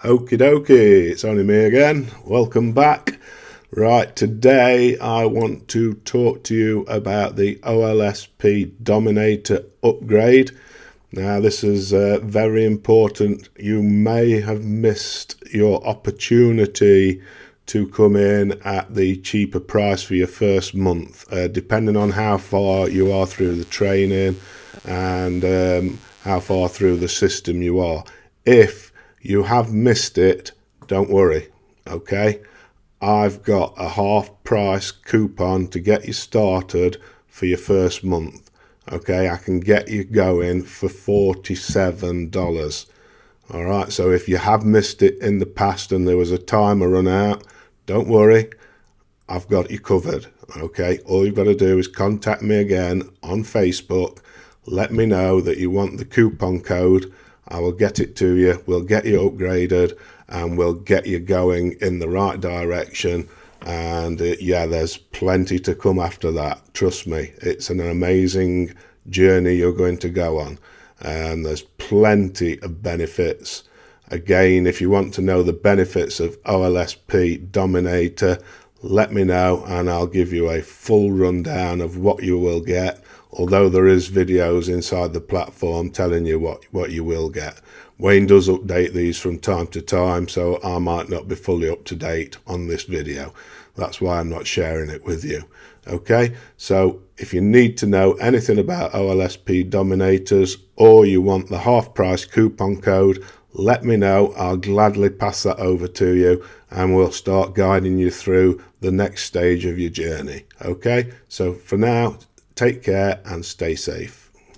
Okie dokie, it's only me again. Welcome back. Right, today I want to talk to you about the OLSP Dominator upgrade. Now, this is very important. You may have missed your opportunity to come in at the cheaper price for your first month, depending on how far you are through the training and how far through the system you are. If you have missed it, don't worry, okay? I've got a half price coupon to get you started for your first month. Okay, I can get you going for $47. All right, so if you have missed it in the past and there was a timer run out, don't worry, I've got you covered. Okay, all you've got to do is contact me again on Facebook. Let me know that you want the coupon code. I will get it to you. We'll get you upgraded and we'll get you going in the right direction. And yeah, there's plenty to come after that. Trust me, it's an amazing journey you're going to go on. And there's plenty of benefits. Again, if you want to know the benefits of OLSP Dominator, let me know and I'll give you a full rundown of what you will get. Although there is videos inside the platform telling you what you will get. Wayne does update these from time to time, so I might not be fully up to date on this video. That's why I'm not sharing it with you. Okay, so if you need to know anything about OLSP Dominators or you want the half price coupon code, let me know. I'll gladly pass that over to you and we'll start guiding you through the next stage of your journey. Okay, so for now, take care and stay safe.